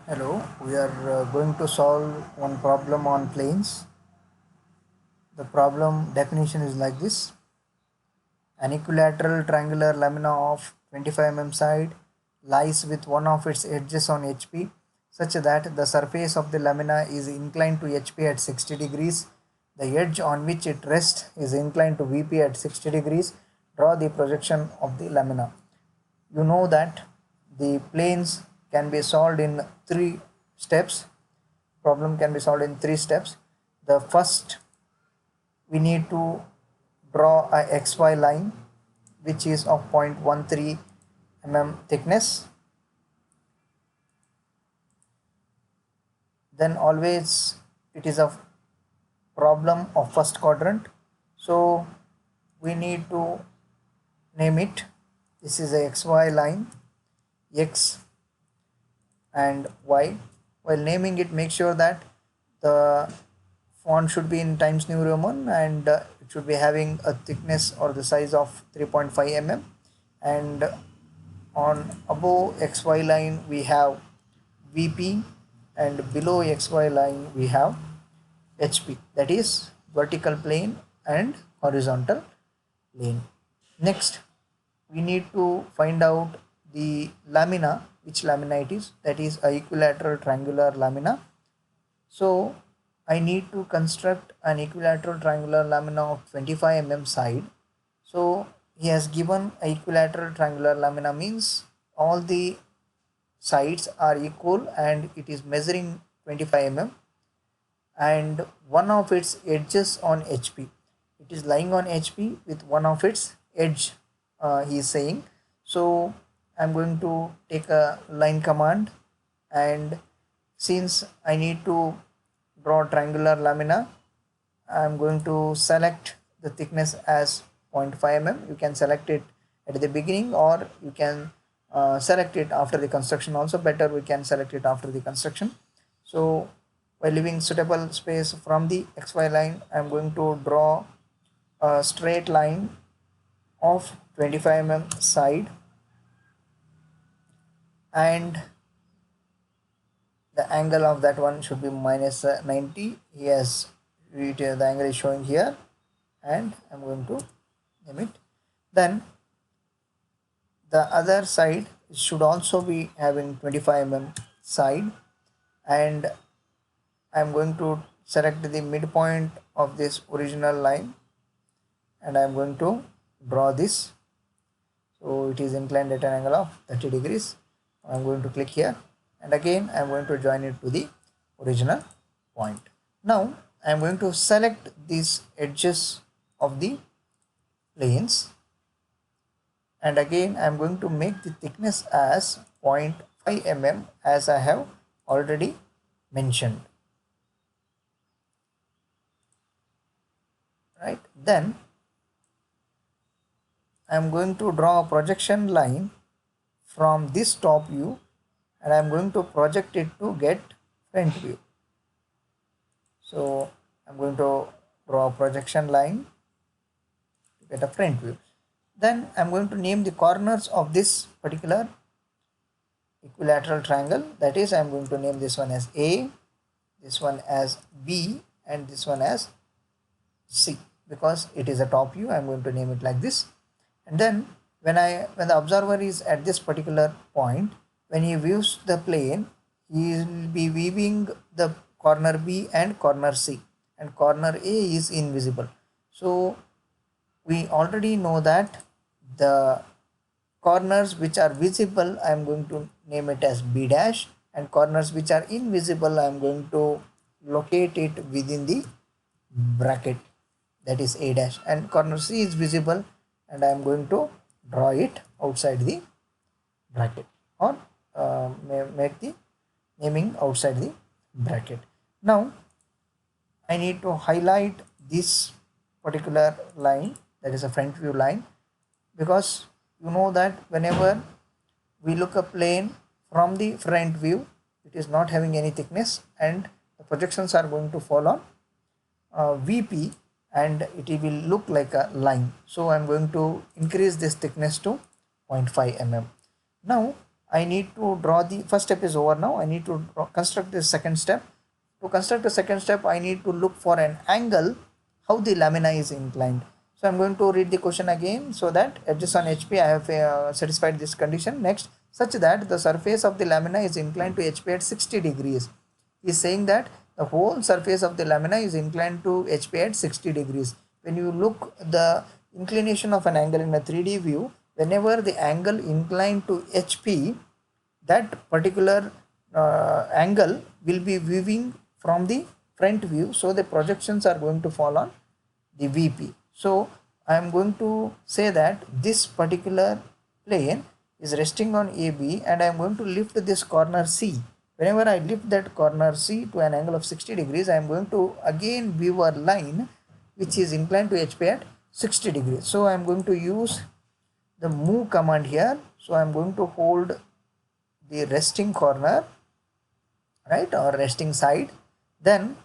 Hello, we are going to solve one problem on planes. The problem definition is like this. An equilateral triangular lamina of 25 mm side lies with one of its edges on HP such that the surface of the lamina is inclined to HP at 60 degrees. The edge on which it rests is inclined to VP at 60 degrees. Draw the projection of the lamina. You know that the planes can be solved in three steps. Problem can be solved in three steps. The first, we need to draw a xy line which is of 0.13 mm thickness. Then always it is a problem of first quadrant, so we need to name it. This is a xy line, x and y. While naming it, make sure that the font should be in Times New Roman, and it should be having a thickness or the size of 3.5 mm. And on above xy line we have VP, and below xy line we have HP, that is vertical plane and horizontal plane. Next, we need to find out the lamina, which lamina it is, that is a equilateral triangular lamina. So I need to construct an equilateral triangular lamina of 25 mm side. So he has given a equilateral triangular lamina means all the sides are equal and it is measuring 25 mm, and one of its edges on HP. It is lying on HP with one of its edge, he is saying. So I'm going to take a line command, and since I need to draw triangular lamina, I'm going to select the thickness as 0.5 mm. You can select it at the beginning, or you can select it after the construction. Also better, we can select it after the construction. So by leaving suitable space from the xy line, I'm going to draw a straight line of 25 mm side, and the angle of that one should be minus 90. Yes, the angle is showing here, and I'm going to name it. Then the other side should also be having 25 mm side, and I'm going to select the midpoint of this original line, and I'm going to draw this. So it is inclined at an angle of 30 degrees. I'm going to click here, and again I'm going to join it to the original point. Now I'm going to select these edges of the planes, and again I'm going to make the thickness as 0.5 mm as I have already mentioned, right? Then I'm going to draw a projection line from this top view, and I'm going to project it to get front view. So I'm going to draw a projection line to get a front view. Then I'm going to name the corners of this particular equilateral triangle. That is, I'm going to name this one as A, this one as B, and this one as C. Because it is a top view, I'm going to name it like this. And then when the observer is at this particular point, when he views the plane, he will be viewing the corner B and corner C, and corner A is invisible. So we already know that the corners which are visible, I am going to name it as B dash, and corners which are invisible, I am going to locate it within the bracket, that is A dash, and corner C is visible, and I am going to draw it outside the bracket, or make the naming outside the bracket. Now I need to highlight this particular line, that is a front view line, because you know that whenever we look a plane from the front view, it is not having any thickness, and the projections are going to fall on VP, and it will look like a line. So I'm going to increase this thickness to 0.5 mm. Now I need to draw the first step is over now. I need to construct the second step. To construct the second step, I need to look for an angle how the lamina is inclined. So I'm going to read the question again so that edges on HP I have satisfied this condition. Next, such that the surface of the lamina is inclined to HP at 60 degrees. He is saying that the whole surface of the lamina is inclined to HP at 60 degrees. When you look the inclination of an angle in a 3D view, whenever the angle inclined to HP, that particular angle will be viewing from the front view, so the projections are going to fall on the VP. So I am going to say that this particular plane is resting on AB and I am going to lift this corner C. Whenever I lift that corner C to an angle of 60 degrees, I am going to again view a line which is inclined to HP at 60 degrees. So I am going to use the move command here. So I am going to hold the resting corner, right, or resting side. Then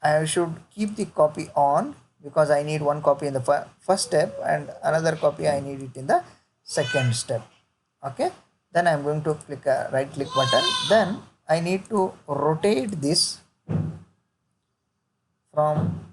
I should keep the copy on because I need one copy in the first step and another copy I need it in the second step. Okay, then I'm going to click a right click button. Then I need to rotate this from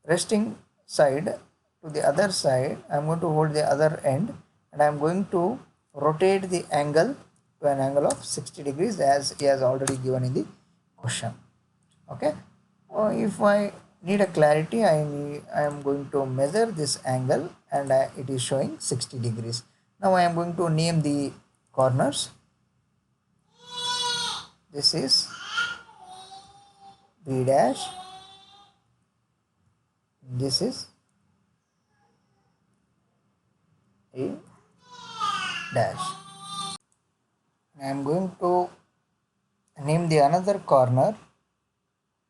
resting side to the other side. I'm going to hold the other end and I'm going to rotate the angle to an angle of 60 degrees as he has already given in the question. Okay, if I need a clarity, I am going to measure this angle and it is showing 60 degrees. Now I am going to name the corners. This is B dash, this is A dash. I am going to name the another corner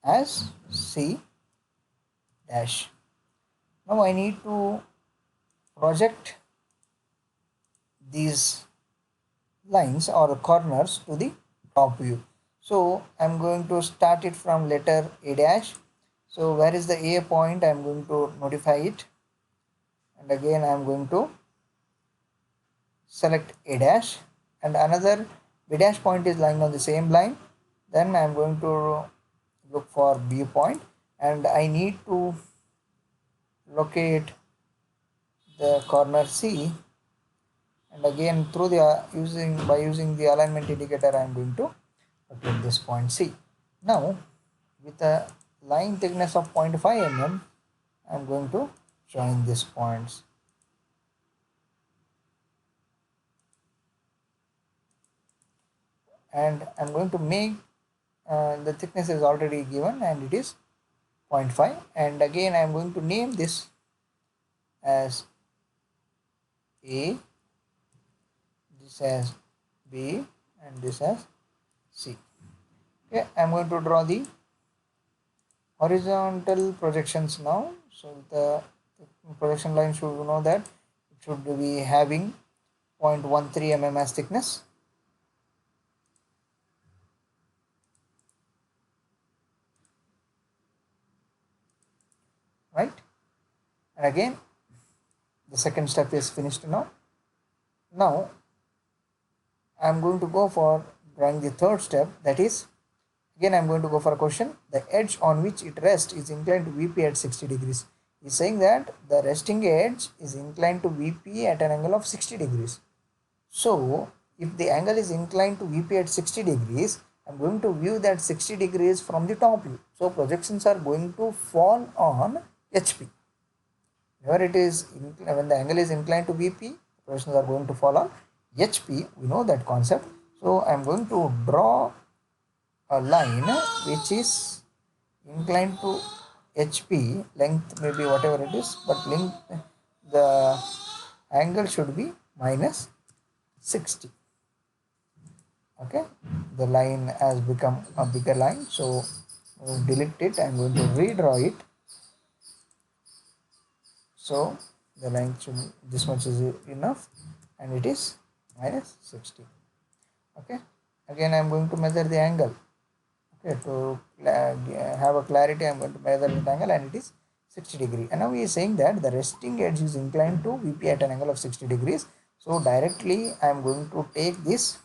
as C dash. Now I need to project these lines or corners to the top view. So I'm going to start it from letter A dash. So where is the A point? I'm going to notify it, and again I'm going to select A dash, and another B dash point is lying on the same line. Then I'm going to look for B point and I need to locate the corner C, and again through the using the alignment indicator I am going to locate this point C. Now with a line thickness of 0.5 mm I am going to join these points. And I'm going to make the thickness is already given and it is 0.5, and again I am going to name this as A, this as B, and this as C. Okay, I am going to draw the horizontal projections now. So the projection line should, you know that it should be having 0.13 mm as thickness. Right, and again the second step is finished now. Now I am going to go for drawing the third step, that is again I am going to go for a question. The edge on which it rests is inclined to VP at 60 degrees. He is saying that the resting edge is inclined to VP at an angle of 60 degrees. So if the angle is inclined to VP at 60 degrees, I am going to view that 60 degrees from the top view. So projections are going to fall on HP. Whenever it is when the angle is inclined to VP, projections are going to fall on HP. We know that concept. So I am going to draw a line which is inclined to HP, length maybe whatever it is, but length, the angle should be minus 60. Okay, the line has become a bigger line, so delete it. I'm going to redraw it. So the line should, this much is enough, and it is minus 60. Okay, again I'm going to measure the angle. Okay, to have a clarity, I'm going to measure the angle and it is 60 degree. And now he is saying that the resting edge is inclined to VP at an angle of 60 degrees. So directly I am going to take this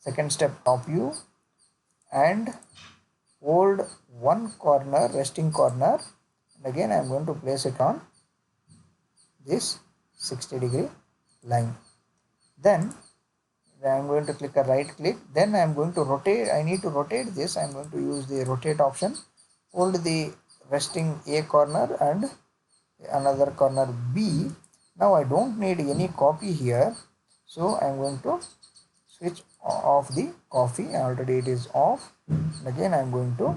second step, top view, and hold one corner, resting corner, and again I am going to place it on this 60-degree line. Then I am going to click a right click. Then I am going to rotate. I need to rotate this. I am going to use the rotate option. Hold the resting A corner and another corner B. Now I don't need any copy here. So I am going to switch off the copy. Already it is off. And again I am going to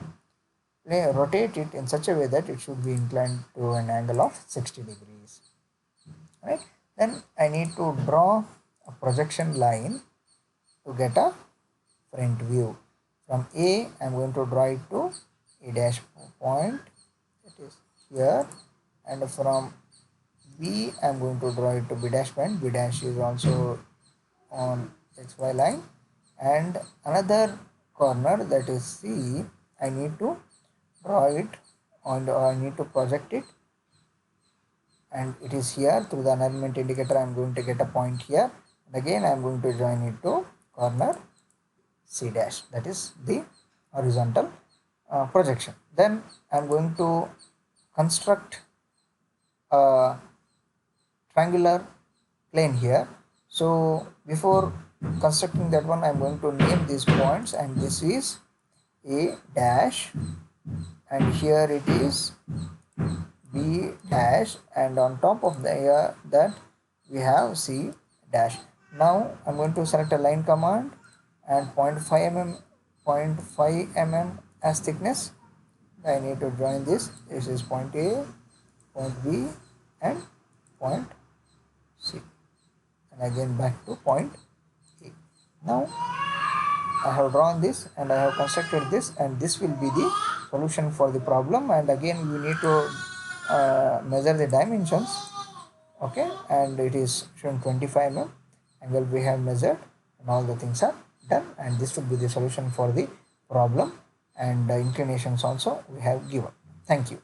rotate it in such a way that it should be inclined to an angle of 60 degrees. Right. Then I need to draw a projection line to get a front view. From A, I am going to draw it to A dash point, it is here, and from B, I am going to draw it to B dash point. B dash is also on XY line, and another corner, that is C, I need to draw it on, I need to project it, and it is here. Through the alignment indicator I am going to get a point here, and again I am going to join it to corner C dash, that is the horizontal projection. Then I am going to construct a triangular plane here. So before constructing that one, I am going to name these points, and this is A dash, and here it is B dash, and on top of that we have C dash. Now I'm going to select a line command and 0.5 mm as thickness. I need to join this. This is point A, point B, and point C, and again back to point A. Now I have drawn this and I have constructed this, and this will be the solution for the problem. And again we need to measure the dimensions. Okay, and it is shown 25 mm angle we have measured, and all the things are done, and this will be the solution for the problem, and inclinations also we have given. Thank you.